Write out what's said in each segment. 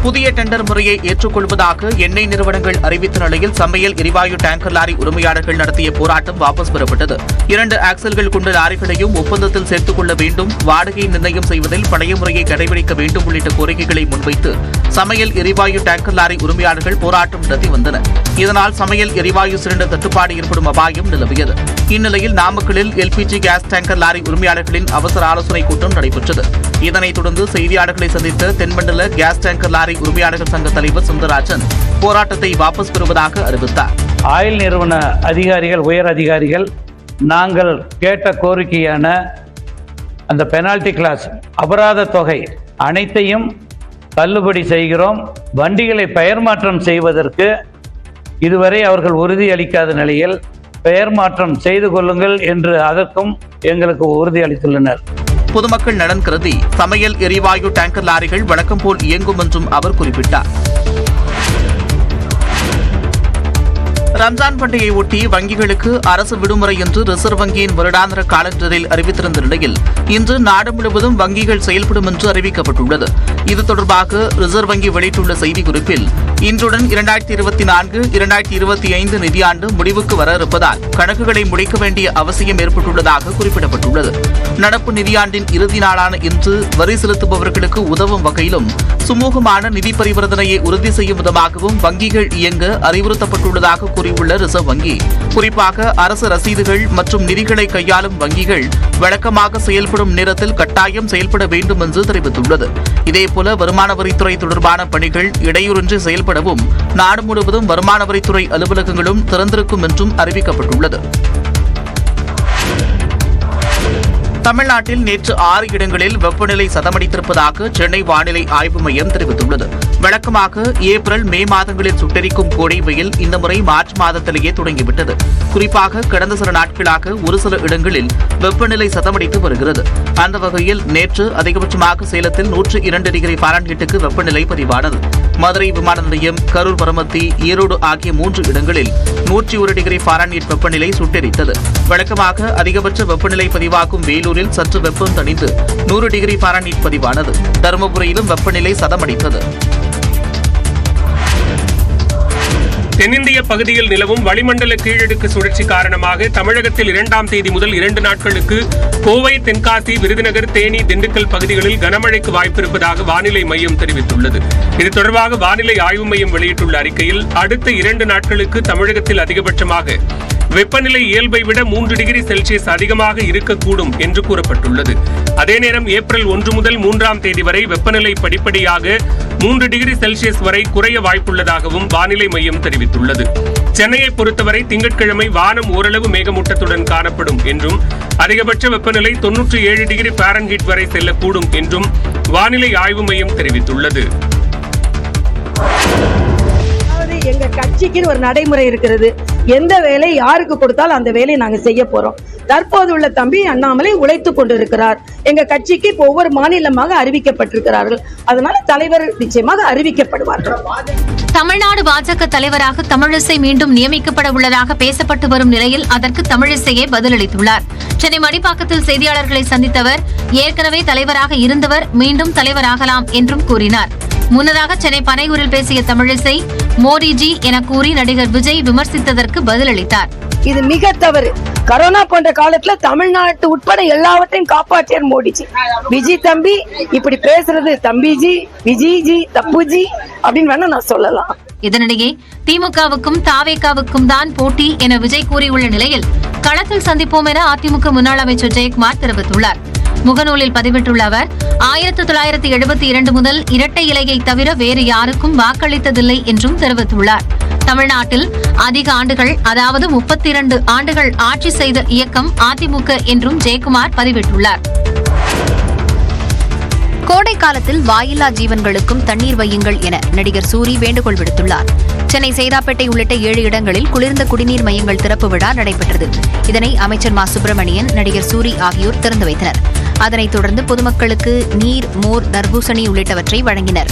புதிய டெண்டர் முறையை ஏற்றுக்கொள்வதாக எண்ணெய் நிறுவனங்கள் அறிவித்த நிலையில் சமையல் எரிவாயு டேங்கர் லாரி உரிமையாளர்கள் நடத்திய போராட்டம் வாபஸ் பெறப்பட்டது. 2 ஆக்சல்கள் கொண்ட லாரிகளையும் ஒப்பந்தத்தில் சேர்த்துக் கொள்ள வேண்டும், வாடகை நிர்ணயம் செய்வதில் பழைய முறையை கடைபிடிக்க வேண்டும் உள்ளிட்ட கோரிக்கைகளை முன்வைத்து சமையல் எரிவாயு டேங்கர் லாரி உரிமையாளர்கள் போராட்டம் நடத்தி வந்தனர். இதனால் சமையல் எரிவாயு சிலிண்டர் தட்டுப்பாடு ஏற்படும் அபாயம் நிலவியது. இந்நிலையில் நாமக்கலில் எல்பிஜி கேஸ் டேங்கர் லாரி உரிமையாளர்களின் அவசர ஆலோசனைக் கூட்டம் நடைபெற்றது. இதனைத் தொடர்ந்து செய்தியாளர்களை சந்தித்த தென்மண்டல கேஸ் டேங்கர் லாரி உரிமையாளர்கள் சங்க தலைவர் சுந்தரராஜன் போராட்டத்தை வாபஸ் பெறுவதாக அறிவித்தார். ஆயில் நிறுவன அதிகாரிகள், உயர் அதிகாரிகள் நாங்கள் கேட்ட கோரிக்கையான அந்த பெனால்டி கிளாஸ் அபராத தொகை அனைத்தையும் தள்ளுபடி செய்கிறோம். வண்டிகளை பெயர் மாற்றம் செய்வதற்கு இதுவரை அவர்கள் உறுதியளிக்காத நிலையில் பெயர் மாற்றம் செய்து கொள்ளுங்கள் என்று அதற்கும் எங்களுக்கு உறுதியளித்துள்ளனர். பொதுமக்கள் நலன் கருதி சமையல் எரிவாயு டேங்கர் லாரிகள் வழக்கம் போல் இயங்கும் என்றும் அவர் குறிப்பிட்டார். ரம்ஜான் பண்டிகையை ஒட்டி வங்கிகளுக்கு அரசு விடுமுறை என்று ரிசர்வ் வங்கியின் வருடாந்திர காலண்டரில் அறிவித்திருந்த நிலையில் இன்று நாடு முழுவதும் வங்கிகள் செயல்படும் என்று அறிவிக்கப்பட்டுள்ளது. இது தொடர்பாக ரிசர்வ் வங்கி வெளியிட்டுள்ள செய்திக்குறிப்பில், இன்றுடன் 2024-2025 நிதியாண்டு முடிவுக்கு வர இருப்பதால் கணக்குகளை முடிக்க வேண்டிய அவசியம் ஏற்பட்டுள்ளதாக குறிப்பிடப்பட்டுள்ளது. நடப்பு நிதியாண்டின் இறுதி நாளான இன்று வரி செலுத்துபவர்களுக்கு உதவும் வகையிலும் சுமூகமான நிதி பரிவர்த்தனையை உறுதி செய்யும் விதமாகவும் வங்கிகள் இயங்க அறிவுறுத்தப்பட்டுள்ளதாக கூறியுள்ள ரிசர்வ் வங்கி, குறிப்பாக அரசு ரசீதுகள் மற்றும் நிதிகளை கையாளும் வங்கிகள் வழக்கமாக செயல்படும் நேரத்தில் கட்டாயம் செயல்பட வேண்டும் என்று தெரிவித்துள்ளது. இதேபோல வருமான வரித்துறை தொடர்பான பணிகள் இடையூறின்றி செயல்படவும் நாடு முழுவதும் வருமான வரித்துறை அலுவலகங்களும் திறந்திருக்கும் என்றும் அறிவிக்கப்பட்டுள்ளது. தமிழ்நாட்டில் நேற்று 6 இடங்களில் வெப்பநிலை சதமடித்திருப்பதாக சென்னை வானிலை ஆய்வு மையம் தெரிவித்துள்ளது. வழக்கமாக ஏப்ரல், மே மாதங்களில் சுட்டெரிக்கும் கோடை வெயில் இந்த முறை மார்ச் மாதத்திலேயே தொடங்கிவிட்டது. குறிப்பாக கடந்த சில நாட்களாக ஒரு சில இடங்களில் வெப்பநிலை சதமடித்து வருகிறது. அந்த வகையில் நேற்று அதிகபட்சமாக சேலத்தில் 102 டிகிரி ஃபாரன்ஹீட்டுக்கு வெப்பநிலை பதிவானது. மதுரை விமான நிலையம், கரூர், பரமத்தி, ஈரோடு ஆகிய 3 இடங்களில் 101 டிகிரி ஃபாரன்ஹீட் வெப்பநிலை சுட்டெரித்தது. வழக்கமாக அதிகபட்ச வெப்பநிலை பதிவாகும் வேலூரில் சற்று வெப்பம் தணிந்து 100 டிகிரி ஃபாரன்ஹீட் பதிவானது. தருமபுரியிலும் வெப்பநிலை சதமடித்தது. தென்னிந்திய பகுதியில் நிலவும் வளிமண்டல கீழடுக்கு சுழற்சி காரணமாக தமிழகத்தில் 2ஆம் தேதி முதல் 2 நாட்களுக்கு கோவை, தென்காசி, விருதுநகர், தேனி, திண்டுக்கல் பகுதிகளில் கனமழைக்கு வாய்ப்பிருப்பதாக வானிலை மையம் தெரிவித்துள்ளது. இது தொடர்பாக வானிலை ஆய்வு மையம் வெளியிட்டுள்ள அறிக்கையில், அடுத்த 2 நாட்களுக்கு தமிழகத்தில் அதிகபட்சமாக வெப்பநிலை இயல்பை விட 3 டிகிரி செல்சியஸ் அதிகமாக இருக்கக்கூடும் என்று கூறப்பட்டுள்ளது. அதே நேரம் ஏப்ரல் 1 முதல் 3ஆம் தேதி வரை வெப்பநிலை படிப்படியாக 3 டிகிரி செல்சியஸ் வரை குறைய வாய்ப்புள்ளதாகவும் வானிலை மையம் தெரிவித்துள்ளது. சென்னையை பொறுத்தவரை திங்கட்கிழமை வானம் ஓரளவு மேகமூட்டத்துடன் காணப்படும் என்றும் அதிகபட்ச வெப்பநிலை 97 டிகிரி ஃபாரன்ஹீட் வரை செல்லக்கூடும் என்றும் வானிலை ஆய்வு மையம் தெரிவித்துள்ளது. எங்க கட்சிக்கு ஒரு நடைமுறை இருக்கிறது. எந்த வேலை யாருக்கு கொடுத்தாலும் அந்த வேலையை நாங்க செய்ய போறோம். தற்போது உள்ள தம்பி அண்ணாமலை உழைத்துக் கொண்டிருக்கிறார். எங்க கட்சிக்கு இப்போ ஒவ்வொரு மாநிலமாக அறிவிக்கப்பட்டிருக்கிறார்கள். அதனால தலைவர் நிச்சயமாக அறிவிக்கப்படுவார்கள். தமிழ்நாடு பாஜக தலைவராக தமிழிசை மீண்டும் நியமிக்கப்பட உள்ளதாக பேசப்பட்டு வரும் நிலையில் அதற்கு தமிழிசையே பதிலளித்துள்ளார். சென்னை மடிப்பாக்கத்தில் செய்தியாளர்களை சந்தித்தவர், ஏற்கனவே தலைவராக இருந்தவர் மீண்டும் தலைவராகலாம் என்றும் கூறினார். முன்னதாக சென்னை பனையூரில் பேசிய தமிழிசை, மோடிஜி என கூறி நடிகர் விஜய் விமர்சித்ததற்கு பதிலளித்தார். இது மிக தவறு. கரோனா போன்ற காலத்துல தமிழ்நாட்டு உட்பட எல்லாவற்றையும் காப்பாற்றியார் மோடிஜி. விஜய் தம்பி இப்படி பேசுறது தம்பிஜி, விஜய்ஜி, தப்புஜி அப்படின்னு வேணா நான் சொல்லலாம். இதனிடையே திமுகவுக்கும் தாவேகாவுக்கும் தான் போட்டி என விஜய் கூறியுள்ள நிலையில் களத்தில் சந்திப்போம் என அதிமுக முன்னாள் அமைச்சர் ஜெயக்குமார் தெரிவித்துள்ளார். முகநூலில் பதிவிட்டுள்ள அவர், 1972 முதல் இரட்டை இலையை தவிர வேறு யாருக்கும் வாக்களித்ததில்லை என்றும் தெரிவித்துள்ளார். தமிழ்நாட்டில் அதிக ஆண்டுகள், அதாவது 32 ஆண்டுகள் ஆட்சி செய்த இயக்கம் அதிமுக என்றும் ஜெயக்குமார் பதிவிட்டுள்ளார். கோடை காலத்தில் வாயில்லா ஜீவன்களுக்கும் தண்ணீர் வையுங்கள் என நடிகர் சூரி வேண்டுகோள் விடுத்துள்ளார். சென்னை சைதாப்பேட்டை உள்ளிட்ட 7 இடங்களில் குளிர்ந்த குடிநீர் மையங்கள் திறப்பு விழா நடைபெற்றது. இதனை அமைச்சர் மா சுப்பிரமணியன், நடிகர் சூரி ஆகியோர் திறந்து வைத்தனர். அதனைத் தொடர்ந்து பொதுமக்களுக்கு நீர், மோர், தர்பூசணி உள்ளிட்டவற்றை வழங்கினர்.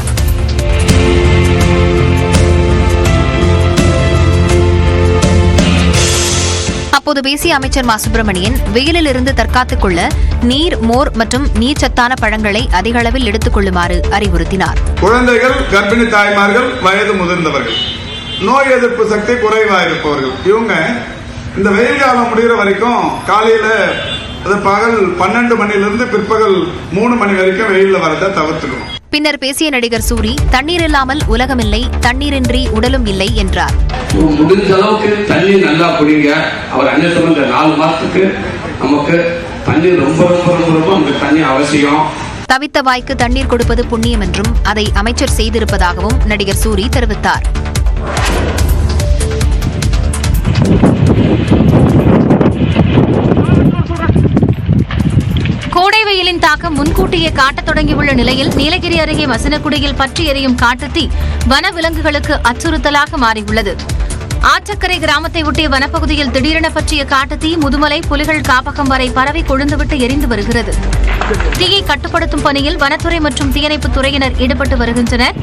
அப்போது பேசிய அமைச்சர் மா சுப்பிரமணியன் வெயிலில் இருந்து தற்காத்துக் கொள்ள நீர், மோர் மற்றும் நீர்ச்சத்தான பழங்களை அதிக அளவில் எடுத்துக் கொள்ளுமாறு அறிவுறுத்தினார். குழந்தைகள், கர்ப்பிணி தாய்மார்கள், வயது முதிர்ந்தவர்கள், நோய் எதிர்ப்பு சக்தி குறைவா இருப்பவர்கள், இவங்க இந்த வெயில் காலம் முடிகிற வரைக்கும் காலையில பகல் 12 மணிலிருந்து பிற்பகல் 3 மணி வரைக்கும் வெயில்ல வரதை தவிர்த்துக்கணும். பின்னர் பேசிய நடிகர் சூரி, தண்ணீர் இல்லாமல் உலகமில்லை, தண்ணீரின்றி உடலும் இல்லை என்றார். முடிஞ்ச அளவுக்கு தண்ணீர் நல்லா குடிங்க. அவர் அண்ணன் சொன்ன 4 மாசத்துக்கு நமக்கு தண்ணீர் ரொம்ப ரொம்ப ரொம்ப ரொம்ப நமக்கு தண்ணி அவசியம். தவித்த வாய்க்கு தண்ணீர் கொடுப்பது புண்ணியம் என்றும் அதை அமைச்சர் செய்திருப்பதாகவும் நடிகர் சூரி தெரிவித்தார். கோடை வெயிலின் தாக்கம் முன்கூட்டியே காட்டத் தொடங்கியுள்ள நிலையில் நீலகிரி அருகே மசனக்குடியில் பற்றி எரியும் காட்டுத்தீ வன விலங்குகளுக்கு அச்சுறுத்தலாக மாறியுள்ளது. ஆற்றக்கரை கிராமத்தை ஒட்டிய வனப்பகுதியில் திடீரென பற்றிய காட்டுத்தீ முதுமலை புலிகள் காப்பகம் வரை பரவி கொழுந்துவிட்டு எரிந்து வருகிறது. தீயை கட்டுப்படுத்தும் பணியில் வனத்துறை மற்றும் தீயணைப்புத் துறையினர் ஈடுபட்டு வருகின்றனர்.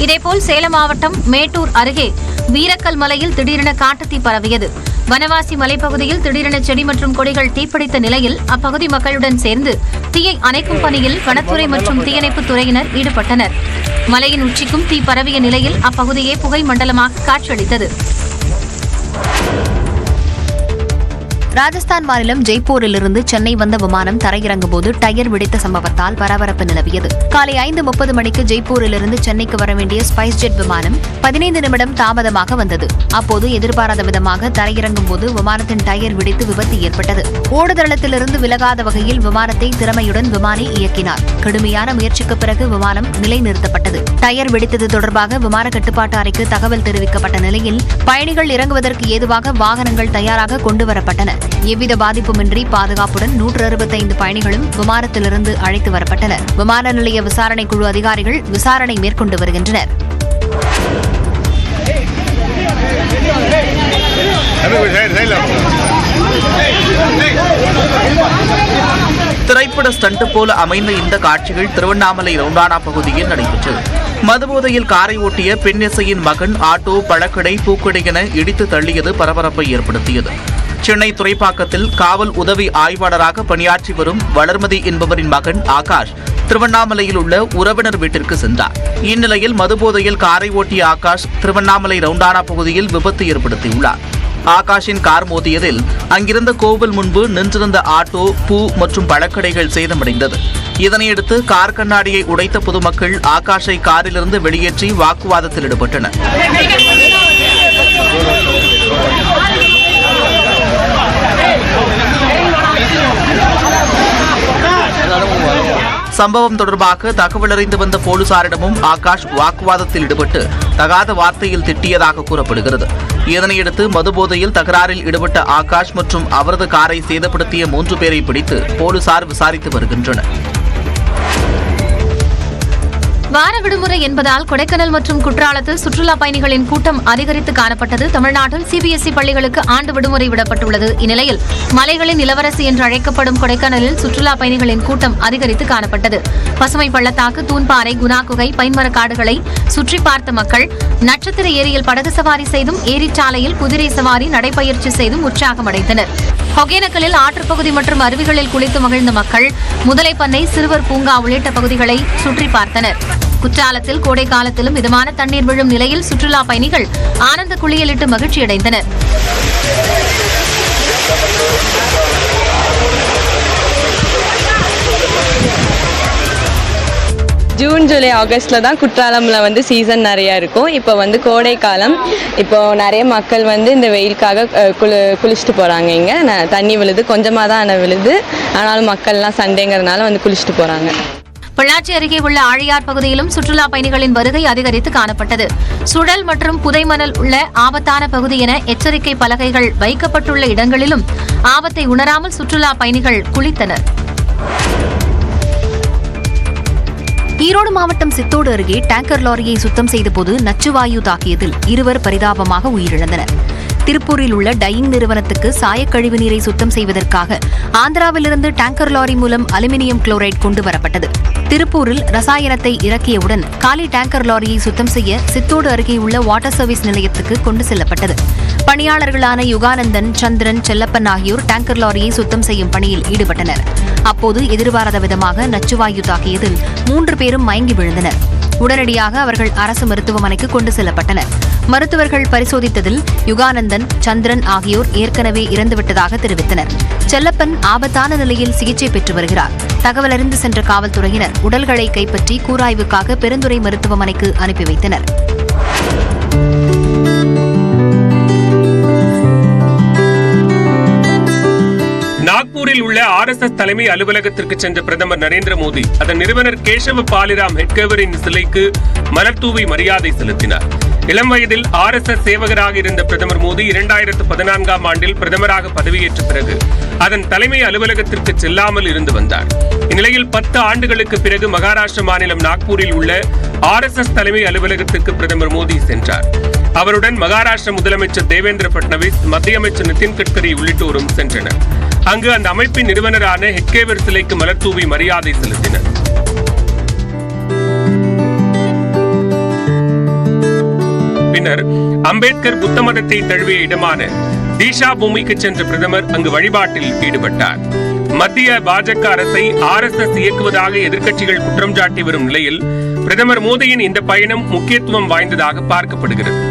இதேபோல் சேலம் மாவட்டம் மேட்டூர் அருகே வீரக்கல் மலையில் திடீரென காட்டுத்தீ பரவியது. வனவாசி மலைப்பகுதியில் திடீரென செடி மற்றும் கொடிகள் தீப்பிடித்த நிலையில் அப்பகுதி மக்களுடன் சேர்ந்து தீயை அணைக்கும் பணியில் வனத்துறை மற்றும் தீயணைப்புத் துறையினர் ஈடுபட்டனர். மலையின் உச்சிக்கும் தீ பரவிய நிலையில் அப்பகுதியே புகை மண்டலமாக காட்சியளித்தது. ராஜஸ்தான் மாநிலம் ஜெய்ப்பூரிலிருந்து சென்னை வந்த விமானம் தரையிறங்கும்போது டயர் வெடித்த சம்பவத்தால் பரபரப்பு நிலவியது. காலை 5:30 மணிக்கு ஜெய்ப்பூரிலிருந்து சென்னைக்கு வர வேண்டிய ஸ்பைஸ் ஜெட் விமானம் 15 நிமிடம் தாமதமாக வந்தது. அப்போது எதிர்பாராத விதமாக தரையிறங்கும் போது விமானத்தின் டயர் வெடித்து விபத்து ஏற்பட்டது. ஓடுதளத்திலிருந்து விலகாத வகையில் விமானத்தை திறமையுடன் விமானி இயக்கினார். கடுமையான முயற்சிக்கு பிறகு விமானம் நிலைநிறுத்தப்பட்டது. டயர் வெடித்தது தொடர்பாக விமான கட்டுப்பாட்டு அறைக்கு தகவல் தெரிவிக்கப்பட்ட நிலையில் பயணிகள் இறங்குவதற்கு ஏதுவாக வாகனங்கள் தயாராக கொண்டுவரப்பட்டன. எவ்வித பாதிப்புமின்றி பாதுகாப்புடன் 165 பயணிகளும் விமானத்திலிருந்து அழைத்து வரப்பட்டனர். விமான நிலைய விசாரணை குழு அதிகாரிகள் விசாரணை மேற்கொண்டு வருகின்றனர். திரைப்பட ஸ்டண்ட் போல அமைந்த இந்த காட்சிகள் திருவண்ணாமலை ரவுண்டானா பகுதியில் நடைபெற்றது. மதுபோதையில் காரை ஓட்டிய பெண்ணிசையின் மகன் ஆட்டோ, பழக்கடை, பூக்கடை என இடித்து தள்ளியது பரபரப்பை ஏற்படுத்தியது. சென்னை துறைப்பாக்கத்தில் காவல் உதவி ஆய்வாளராக பணியாற்றி வரும் வளர்மதி என்பவரின் மகன் ஆகாஷ் திருவண்ணாமலையில் உள்ள உறவினர் வீட்டிற்கு சென்றார். இந்நிலையில் மதுபோதையில் காரை ஓட்டிய ஆகாஷ் திருவண்ணாமலை ரவுண்டானா பகுதியில் விபத்து ஏற்படுத்தியுள்ளார். ஆகாஷின் கார் மோதியதில் அங்கிருந்த கோவில் முன்பு நின்றிருந்த ஆட்டோ, பூ மற்றும் பழக்கடைகள் சேதமடைந்தது. இதனையடுத்து கார் கண்ணாடியை உடைத்த பொதுமக்கள் ஆகாஷை காரிலிருந்து வெளியேற்றி வாக்குவாதத்தில் ஈடுபட்டனர். சம்பவம் தொடர்பாக தகவல் அறிந்து வந்த போலீசாரிடமும் ஆகாஷ் வாக்குவாதத்தில் ஈடுபட்டு தகாத வார்த்தையில் திட்டியதாக கூறப்படுகிறது. இதனையடுத்து மதுபோதையில் தகராறில் ஈடுபட்ட ஆகாஷ் மற்றும் அவரது காரை சேதப்படுத்திய 3 பேரை பிடித்து போலீசார் விசாரித்து வருகின்றனர். வார விடுமுறை என்பதால் கொடைக்கானல் மற்றும் குற்றாலத்தில் சுற்றுலா பயணிகளின் கூட்டம் அதிகரித்து காணப்பட்டது. தமிழ்நாட்டில் சிபிஎஸ்இ பள்ளிகளுக்கு ஆண்டு விடுமுறை விடப்பட்டுள்ளது. இந்நிலையில் மலைகளின் இளவரசி என்று அழைக்கப்படும் கொடைக்கானலில் சுற்றுலா பயணிகளின் கூட்டம் அதிகரித்து காணப்பட்டது. பசுமை பள்ளத்தாக்கு, தூண்பாறை, குணா குகை, பைன்மரக்காடுகளை சுற்றி பார்த்த மக்கள் நட்சத்திர ஏரியில் படகு சவாரி செய்தும், ஏரிச்சாலையில் குதிரை சவாரி, நடைபயிற்சி செய்தும் உற்சாகமடைந்தனர். ஒகேனக்கலில் ஆற்றுப்பகுதி மற்றும் அருவிகளில் குளித்து மகிழ்ந்த மக்கள் முதலைப்பண்ணை, சிறுவர் பூங்கா உள்ளிட்ட பகுதிகளை சுற்றி பார்த்தனர். குற்றாலத்தில் கோடை காலத்திலும் மிதமான தண்ணீர் விழும் நிலையில் சுற்றுலா பயணிகள் ஆனந்த குளியலிட்டு மகிழ்ச்சியடைந்தனர். ஜூன், ஜூலை, ஆகஸ்டில் தான் குற்றாலமில் சீசன் நிறையா இருக்கும். இப்போ கோடை காலம். இப்போ நிறைய மக்கள் இந்த வெயிலுக்காக குளிச்சுட்டு போகிறாங்க. இங்கே தண்ணி விழுது, கொஞ்சமாக தான் விழுது. ஆனாலும் மக்கள்லாம் சண்டேங்கிறதுனால குளிச்சுட்டு போகிறாங்க. பொள்ளாச்சி அருகே உள்ள ஆழியார் பகுதியிலும் சுற்றுலா பயணிகளின் வருகை அதிகரித்து காணப்பட்டது. சுழல் மற்றும் புதைமணல் உள்ள ஆபத்தான பகுதி என எச்சரிக்கை பலகைகள் வைக்கப்பட்டுள்ள இடங்களிலும் ஆபத்தை உணராமல் சுற்றுலா பயணிகள் குளித்தனர். ஈரோடு மாவட்டம் சித்தோடு அருகே டேங்கர் லாரியை சுத்தம் செய்தபோது நச்சுவாயு தாக்கியதில் 2 பரிதாபமாக உயிரிழந்தனர். திருப்பூரில் உள்ள டையிங் நிறுவனத்துக்கு சாயக்கழிவு நீரை சுத்தம் செய்வதற்காக ஆந்திராவிலிருந்து டேங்கர் லாரி மூலம் அலுமினியம் குளோரைடு கொண்டு வரப்பட்டது. திருப்பூரில் ரசாயனத்தை இறக்கியவுடன் காலி டேங்கர் லாரியை சுத்தம் செய்ய சித்தோடு அருகே உள்ள வாட்டர் சர்வீஸ் நிலையத்துக்கு கொண்டு செல்லப்பட்டது. பணியாளர்களான யுகானந்தன், சந்திரன், செல்லப்பன் ஆகியோர் டேங்கர் லாரியை சுத்தம் செய்யும் பணியில் ஈடுபட்டனர். அப்போது எதிர்பாராத விதமாக நச்சுவாயு தாக்கியதில் 3 பேரும் மயங்கி விழுந்தனர். உடனடியாக அவர்கள் அரசு மருத்துவமனைக்கு கொண்டு செல்லப்பட்டனர். மருத்துவர்கள் பரிசோதித்ததில் யுகானந்தன், சந்திரன் ஆகியோர் ஏற்கனவே இறந்துவிட்டதாக தெரிவித்தனர். செல்லப்பன் ஆபத்தான நிலையில் சிகிச்சை பெற்று வருகிறார். தகவலறிந்து சென்ற காவல்துறையினர் உடல்களை கைப்பற்றி கூராய்வுக்காக பெருந்துறை மருத்துவமனைக்கு அனுப்பி வைத்தனர். நாக்பூரில் உள்ள RSS தலைமை அலுவலகத்திற்கு சென்ற பிரதமர் நரேந்திர மோடி அதன் நிறுவனர் கேசவ பாலிராம் ஹெட்கேவரின் சிலைக்கு மலர்தூவி மரியாதை செலுத்தினார். இளம் வயதில் RSS சேவகராக இருந்த பிரதமர் மோடி 2014ஆம் ஆண்டில் பிரதமராக பதவியேற்ற பிறகு அதன் தலைமை அலுவலகத்திற்கு செல்லாமல் இருந்து வந்தார். இந்நிலையில் 10 ஆண்டுகளுக்கு பிறகு மகாராஷ்டிர மாநிலம் நாக்பூரில் உள்ள RSS தலைமை அலுவலகத்திற்கு பிரதமர் மோடி சென்றார். அவருடன் மகாராஷ்டிர முதலமைச்சர் தேவேந்திர பட்னவிஸ், மத்திய அமைச்சர் நிதின் கட்கரி உள்ளிட்டோரும் சென்றனர். அங்கு அந்த அமைப்பின் நிறுவனரான ஹெட்கேவர் சிலைக்கு மலர்தூவி மரியாதை செலுத்தினர். பின்னர் அம்பேத்கர் புத்த மதத்தை தழுவிய இடமான தீஷா பூமிக்கு சென்ற பிரதமர் அங்கு வழிபாட்டில் ஈடுபட்டார். மத்திய பாஜக அரசை RSS இயக்குவதாக எதிர்க்கட்சிகள் குற்றம் சாட்டி வரும் நிலையில் பிரதமர் மோடியின் இந்த பயணம் முக்கியத்துவம் வாய்ந்ததாக பார்க்கப்படுகிறது.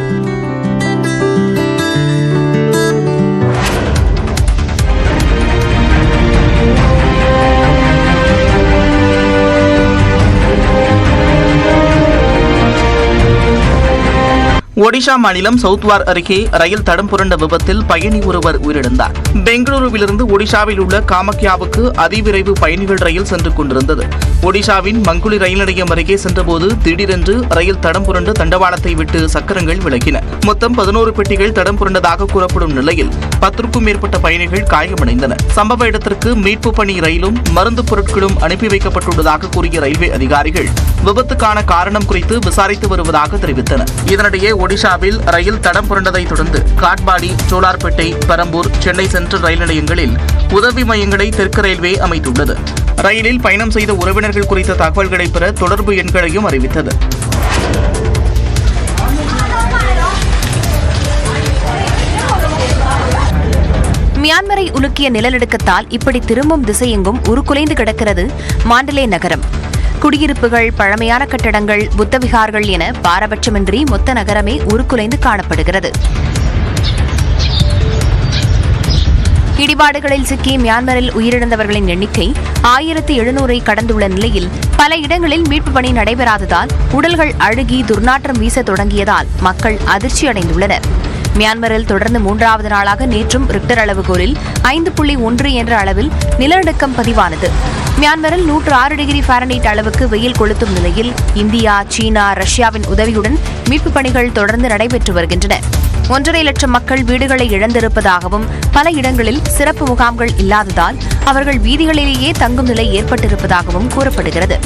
ஒடிஷா மாநிலம் சவுத்வார் அருகே ரயில் தடம் புரண்ட விபத்தில் பயணி ஒருவர் உயிரிழந்தார். பெங்களூருவிலிருந்து ஒடிஷாவில் உள்ள காமக்யாவுக்கு அதிவிரைவு பயணிகள் ரயில் சென்று கொண்டிருந்தது. ஒடிஷாவின் மங்குலி ரயில் நிலையம் அருகே சென்றபோது திடீரென்று ரயில் தடம் புரண்டு தண்டவாளத்தை விட்டு சக்கரங்கள் விலகின. மொத்தம் 11 பெட்டிகள் தடம் புரண்டதாக கூறப்படும் நிலையில் 10க்கும் மேற்பட்ட பயணிகள் காயமடைந்தனர். சம்பவ இடத்திற்கு மீட்பு பணி ரயிலும் மருந்து பொருட்களும் அனுப்பி வைக்கப்பட்டுள்ளதாக கூறிய ரயில்வே அதிகாரிகள் விபத்துக்கான காரணம் குறித்து விசாரித்து வருவதாக தெரிவித்தனர். இதனிடையே ஒடிஷாவில் ரயில் தடம் புரண்டதை தொடர்ந்து காட்பாடி, சோலார்பேட்டை, பெரம்பூர், சென்னை சென்ட்ரல் ரயில் நிலையங்களில் உதவி மையங்களை தெற்கு ரயில்வே அமைத்துள்ளது. ரயிலில் பயணம் செய்த உறவினர்கள் குறித்த தகவல்களை பெற தொடர்பு எண்களையும் அறிவித்தது. மியான்மரை உலுக்கிய நிலநடுக்கத்தால் இப்படி திரும்பும் திசையெங்கும் உருக்குலைந்து கிடக்கிறது மாண்டலே நகரம். குடியிருப்புகள், பழமையான கட்டடங்கள், புத்தவிகார்கள் என பாரபட்சமின்றி மொத்த நகரமே உருக்குலைந்து காணப்படுகிறது. இடிபாடுகளில் சிக்கி மியான்மரில் உயிரிழந்தவர்களின் எண்ணிக்கை 1700 கடந்துள்ள நிலையில் பல இடங்களில் மீட்பு பணி நடைபெறாததால் உடல்கள் அழுகி துர்நாற்றம் வீச தொடங்கியதால் மக்கள் அதிர்ச்சியடைந்துள்ளனர். மியான்மரில் தொடர்ந்து 3வது நாளாக நேற்றும் ரிக்டர் அளவுகோலில் 5.1 என்ற அளவில் நிலநடுக்கம் பதிவானது. மியான்மரில் 106 டிகிரி ஃபாரன்ஹீட் அளவுக்கு வெயில் கொளுத்தும் நிலையில் இந்தியா, சீனா, ரஷ்யாவின் உதவியுடன் மீட்புப் பணிகள் தொடர்ந்து நடைபெற்று வருகின்றன. 1.5 லட்சம் மக்கள் வீடுகளை இழந்திருப்பதாகவும் பல இடங்களில் சிறப்பு முகாம்கள் இல்லாததால் அவர்கள் வீதிகளிலேயே தங்கும் நிலை ஏற்பட்டிருப்பதாகவும் கூறப்படுகிறது.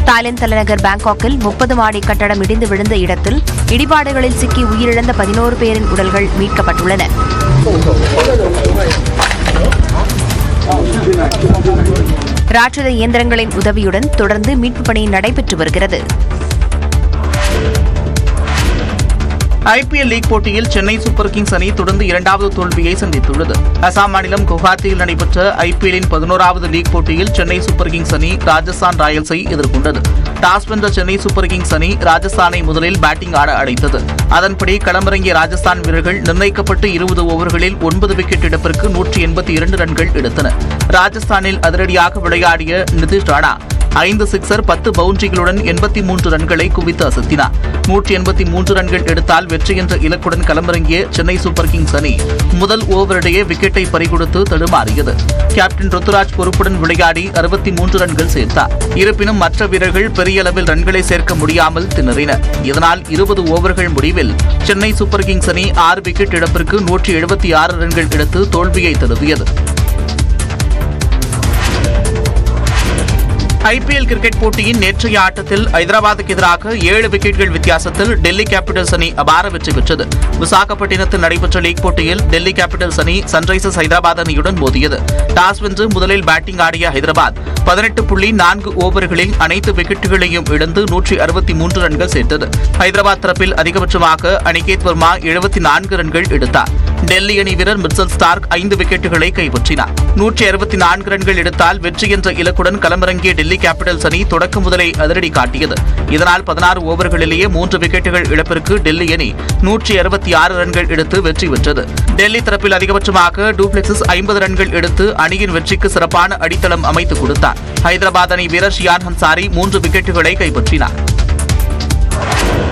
தாய்லாந்து தலைநகர் பாங்காக்கில் 30 மாடி கட்டடம் இடிந்து விழுந்த இடத்தில் இடிபாடுகளில் சிக்கி உயிரிழந்த 11 பேரின் உடல்கள் மீட்கப்பட்டுள்ளன. ராட்சத இயந்திரங்களின் உதவியுடன் தொடர்ந்து மீட்புப் பணி நடைபெற்று வருகிறது. IPL லீக் போட்டியில் சென்னை சூப்பர் கிங்ஸ் அணி தொடர்ந்து 2வது தோல்வியை சந்தித்துள்ளது. அசாம் மாநிலம் குவஹாத்தியில் நடைபெற்ற IPL-இன் 11வது லீக் போட்டியில் சென்னை சூப்பர் கிங்ஸ் அணி ராஜஸ்தான் ராயல்ஸை எதிர்கொண்டது. டாஸ் வென்ற சென்னை சூப்பர் கிங்ஸ் அணி ராஜஸ்தானை முதலில் பேட்டிங் ஆட அழைத்தது. அதன்படி களமிறங்கிய ராஜஸ்தான் வீரர்கள் நிர்ணயிக்கப்பட்டு 20 ஓவர்களில் 9 விக்கெட் இழப்பிற்கு 182 ரன்கள் எடுத்தனர். ராஜஸ்தானில் அதிரடியாக விளையாடிய நிதிஷ் ராணா 5 சிக்ஸர் 10 பவுண்டரிகளுடன் 83 ரன்களை குவித்து அசத்தினார். 183 ரன்கள் எடுத்தால் வெற்றி என்ற இலக்குடன் களமிறங்கிய சென்னை சூப்பர் கிங்ஸ் அணி முதல் ஓவரிடையே விக்கெட்டை பறிகொடுத்து தடுமாறியது. கேப்டன் ருத்துராஜ் பொறுப்புடன் விளையாடி 63 ரன்கள் சேர்த்தார். இருப்பினும் மற்ற வீரர்கள் பெரிய அளவில் ரன்களை சேர்க்க முடியாமல் திணறினர். இதனால் 20 ஓவர்கள் முடிவில் சென்னை சூப்பர் கிங்ஸ் அணி 6 விக்கெட் இழப்பிற்கு 176 ரன்கள் எடுத்து தோல்வியை தழுவியது. IPL கிரிக்கெட் போட்டியின் நேற்றைய ஆட்டத்தில் ஐதராபாத்துக்கு எதிராக 7 விக்கெட்டுகள் வித்தியாசத்தில் டெல்லி கேபிட்டல்ஸ் அணி அபார வெற்றி பெற்றது. விசாகப்பட்டினத்தில் நடைபெற்ற லீக் போட்டியில் டெல்லி கேபிட்டல்ஸ் அணி சன்ரைசர்ஸ் ஹைதராபாத் அணியுடன் மோதியது. டாஸ் வென்று முதலில் பேட்டிங் ஆடிய ஹைதராபாத் 18.4 ஓவர்களில் அனைத்து விக்கெட்டுகளையும் இழந்து 163 ரன்கள் சேர்த்தது. ஹைதராபாத் தரப்பில் அதிகபட்சமாக அனிகேத் வர்மா 74 ரன்கள் எடுத்தார். டெல்லி அணி வீரர் மிர்சல் ஸ்டார்க் 5 விக்கெட்டுகளை கைப்பற்றினார். 164 ரன்கள் எடுத்தால் வெற்றி என்ற இலக்குடன் களமிறங்கிய டெல்லி கேபிட்டல்ஸ் அணி தொடக்க முதலை அதிரடி காட்டியது. இதனால் 16 ஓவர்களிலேயே 3 விக்கெட்டுகள் இழப்பிற்கு டெல்லி அணி 166 ரன்கள் எடுத்து வெற்றி பெற்றது. டெல்லி தரப்பில் அதிகபட்சமாக டூப்ளெக்ஸிஸ் 50 ரன்கள் எடுத்து அணியின் வெற்றிக்கு சிறப்பான அடித்தளம் அமைத்துக் கொடுத்தார். ஹைதராபாத் அணி வீரர் ஷியான் அன்சாரி 3 விக்கெட்டுகளை கைப்பற்றினார்.